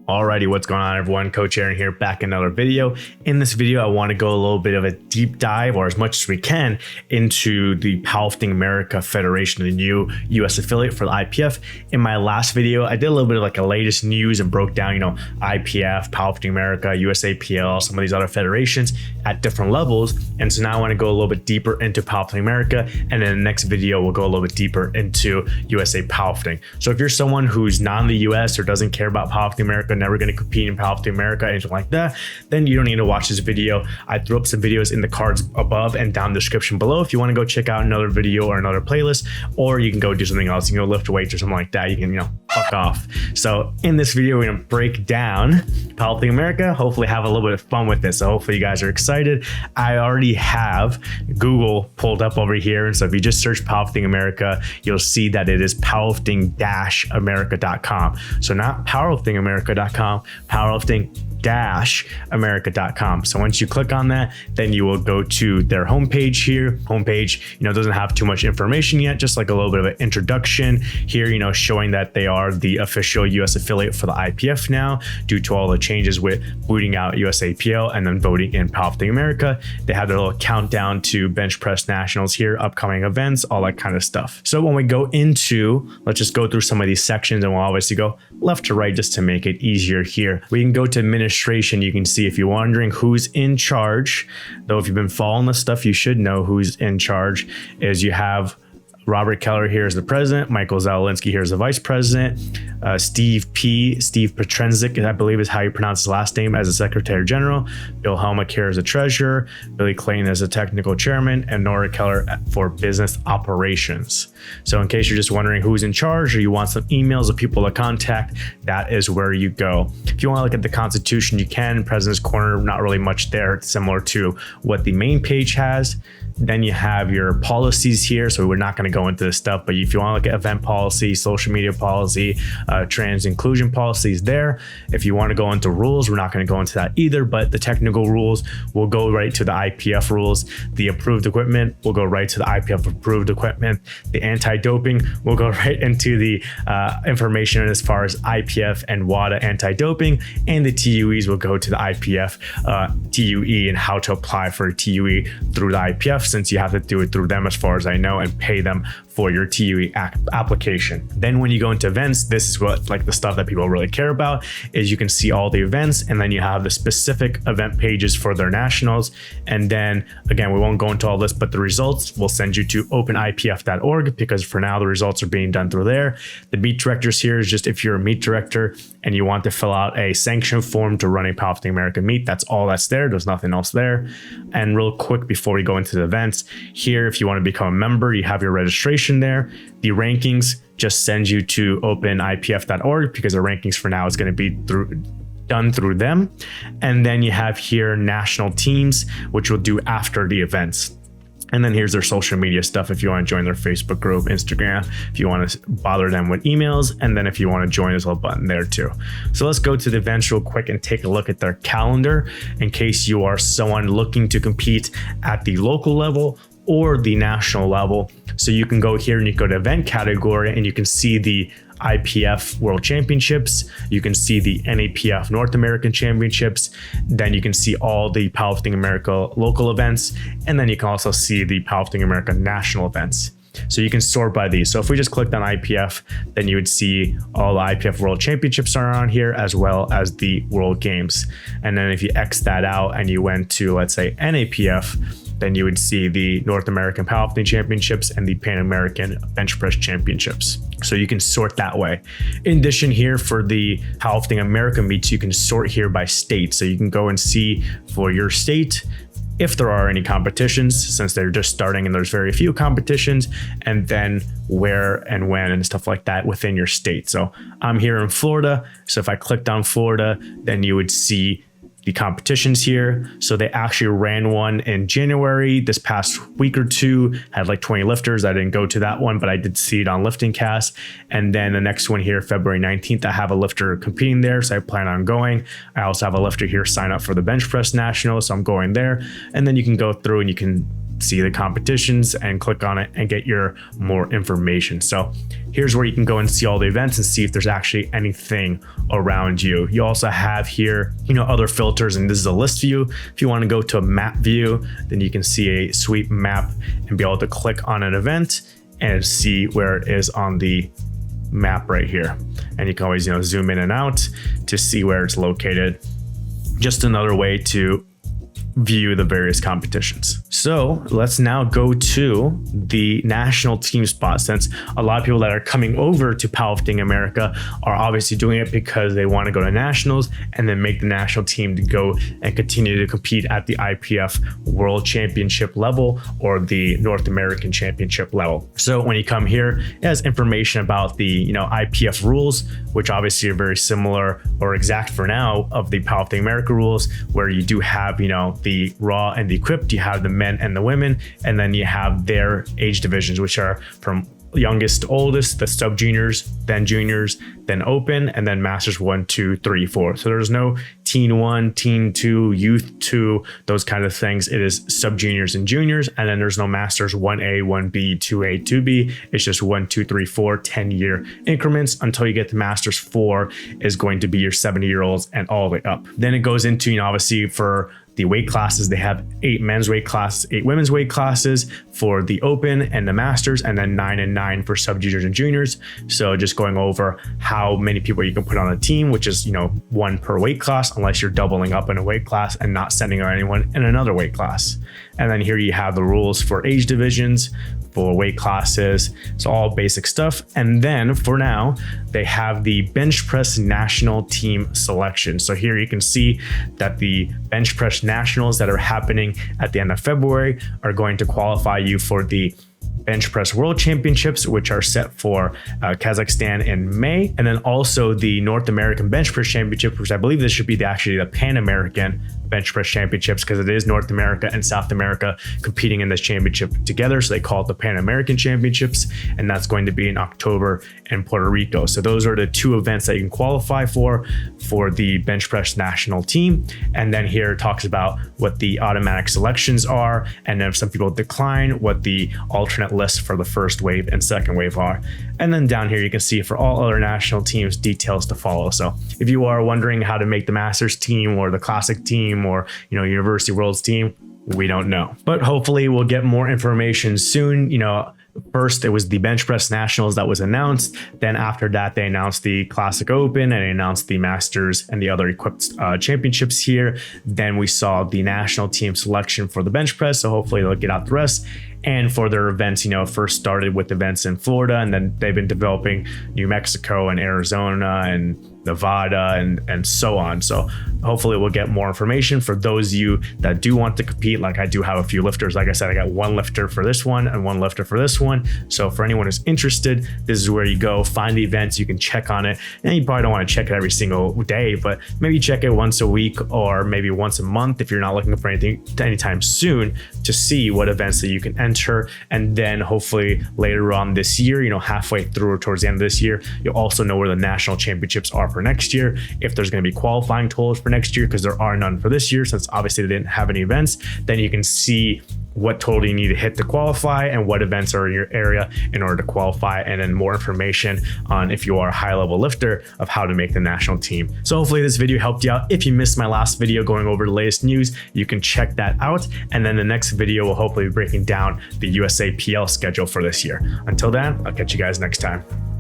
Alrighty, what's going on everyone? Coach Aaron here, back in another video. In this video, I want to go a little bit of a deep dive, or as much as we can, into the Powerlifting America Federation, the new US affiliate for the IPF. In my last video, I did a little bit of like the latest news and broke down, IPF, Powerlifting America, USAPL, some of these other federations at different levels. And so now I want to go a little bit deeper into Powerlifting America. And in the next video, we'll go a little bit deeper into USA Powerlifting. So if you're someone who's not in the US or doesn't care about Powerlifting America, never going to compete in Powerlifting America, anything like that, then you don't need to watch this video. I threw up some videos in the cards above and down the description below if you want to go check out another video or another playlist, or you can go do something else. You can go lift weights or something like that. You can, fuck off. So in this video, we're going to break down Powerlifting America, hopefully have a little bit of fun with this. So hopefully you guys are excited. I already have Google pulled up over here. And so if you just search Powerlifting America, you'll see that it is powerlifting-america.com. So not powerliftingamerica.com, powerlifting-america.com. So once you click on that, then you will go to their homepage here. Homepage, doesn't have too much information yet, just like a little bit of an introduction here, showing that they are the official US affiliate for the IPF now, due to all the changes with booting out USAPL and then voting in Powerlifting America. They have their little countdown to bench press nationals here, upcoming events, all that kind of stuff. So when we go into, let's just go through some of these sections, and we'll obviously go left to right just to make it easier here. We can go to administration. You can see, if you're wondering who's in charge, though if you've been following this stuff, you should know who's in charge, is you have Robert Keller here is the president, Michael Zalinsky here is the vice president, Steve Petrenzik, I believe is how you pronounce his last name, as the secretary general, Bill Helmick here is the treasurer, Billy Clayton as the technical chairman, and Nora Keller for business operations. So in case you're just wondering who's in charge, or you want some emails of people to contact, that is where you go. If you want to look at the Constitution, you can. President's Corner, not really much there, similar to what the main page has. Then you have your policies here. So we're not going to go into this stuff, but if you want to look at event policy, social media policy, trans inclusion policies there. If you want to go into rules, we're not going to go into that either, but the technical rules will go right to the IPF rules. The approved equipment will go right to the IPF approved equipment. The anti-doping will go right into the information as far as IPF and WADA anti-doping, and the TUEs will go to the IPF TUE and how to apply for a TUE through the IPF, since you have to do it through them as far as I know, and pay them for your TUE application. Then when you go into events, this is what the stuff that people really care about, is you can see all the events, and then you have the specific event pages for their nationals. And then again, we won't go into all this, but the results will send you to openipf.org, because for now the results are being done through there. The meet directors here is just if you're a meet director and you want to fill out a sanction form to run a Powerlifting America meet, that's all that's there. There's nothing else there. And real quick before we go into the events here, if you want to become a member, you have your registration there. The rankings just send you to openipf.org, because the rankings for now is going to be done through them. And then you have here national teams, which we'll do after the events. And then here's their social media stuff if you want to join their Facebook group, Instagram, if you want to bother them with emails, and then if you want to join, there's a little button there too. So let's go to the events real quick and take a look at their calendar in case you are someone looking to compete at the local level or the national level. So you can go here and you go to event category, and you can see the IPF World Championships. You can see the NAPF North American Championships. Then you can see all the Powerlifting America local events. And then you can also see the Powerlifting America national events. So you can sort by these. So if we just clicked on IPF, then you would see all the IPF World Championships are on here, as well as the World Games. And then if you X that out and you went to, let's say, NAPF, then you would see the North American Powerlifting Championships and the Pan American Bench Press Championships. So you can sort that way. In addition here, for the Powerlifting America meets, you can sort here by state. So you can go and see for your state if there are any competitions, since they're just starting and there's very few competitions, and then where and when and stuff like that within your state. So I'm here in Florida. So if I clicked on Florida, then you would see the competitions here. So they actually ran one in January this past week or two, had like 20 lifters. I didn't go to that one, but I did see it on Lifting Cast. And then the next one here, February 19th, I have a lifter competing there, so I plan on going. I also have a lifter here sign up for the bench press national, so I'm going there. And then you can go through and you can see the competitions and click on it and get your more information. So here's where you can go and see all the events and see if there's actually anything around you. You also have here, other filters, and this is a list view. If you want to go to a map view, then you can see a sweep map and be able to click on an event and see where it is on the map right here. And you can always, zoom in and out to see where it's located. Just another way to view the various competitions. So let's now go to the national team spot, since a lot of people that are coming over to Powerlifting America are obviously doing it because they want to go to nationals and then make the national team to go and continue to compete at the IPF World Championship level or the North American Championship level. So when you come here, it has information about the IPF rules, which obviously are very similar or exact for now of the Powerlifting America rules, where you do have the raw and the equipped, you have the men and the women, and then you have their age divisions, which are from youngest to oldest, the sub juniors, then open, and then masters 1, 2, 3, 4. So there's no teen 1, teen 2, youth 2, those kind of things. It is sub juniors and juniors, and then there's no masters 1A, 1B, 2A, 2B. It's just 1, 2, 3, 4, 10-year increments until you get to masters 4 is going to be your 70-year-olds and all the way up. Then it goes into, obviously for the weight classes, they have 8 men's weight classes, 8 women's weight classes for the open and the masters, and then 9 and 9 for sub juniors and juniors. So just going over how many people you can put on a team, which is, 1 per weight class, unless you're doubling up in a weight class and not sending anyone in another weight class. And then here you have the rules for age divisions, for weight classes. It's all basic stuff. And then for now, they have the bench press national team selection. So here you can see that the bench press nationals that are happening at the end of February are going to qualify you for the bench press world championships, which are set for Kazakhstan in May. And then also the North American bench press championship, which I believe this should be actually the Pan American bench press championships, because it is North America and South America competing in this championship together. So they call it the Pan American championships, and that's going to be in October in Puerto Rico. So those are the 2 events that you can qualify for the bench press national team. And then here it talks about what the automatic selections are, and then if some people decline, what the alternate list for the first wave and second wave are. And then down here you can see for all other national teams details to follow. So if you are wondering how to make the masters team or the classic team or University Worlds team, we don't know, but hopefully we'll get more information soon. First, it was the bench press nationals that was announced. Then after that, they announced the Classic Open and they announced the Masters and the other equipped championships here. Then we saw the national team selection for the bench press. So hopefully they'll get out the rest. And for their events, first started with events in Florida, and then they've been developing New Mexico and Arizona and Nevada and so on. So hopefully we'll get more information for those of you that do want to compete. Like I do have a few lifters. Like I said, I got 1 lifter for this one and 1 lifter for this one. So for anyone who's interested, this is where you go find the events. You can check on it, and you probably don't want to check it every single day, but maybe check it once a week or maybe once a month if you're not looking for anything anytime soon, to see what events that you can enter. And then hopefully later on this year, halfway through or towards the end of this year, you'll also know where the national championships are for next year, if there's going to be qualifying totals for next year, because there are none for this year since obviously they didn't have any events. Then you can see what total you need to hit to qualify and what events are in your area in order to qualify, and then more information on if you are a high level lifter of how to make the national team. So hopefully this video helped you out. If you missed my last video going over the latest news, you can check that out. And then the next video will hopefully be breaking down the USA PL schedule for this year. Until then, I'll catch you guys next time.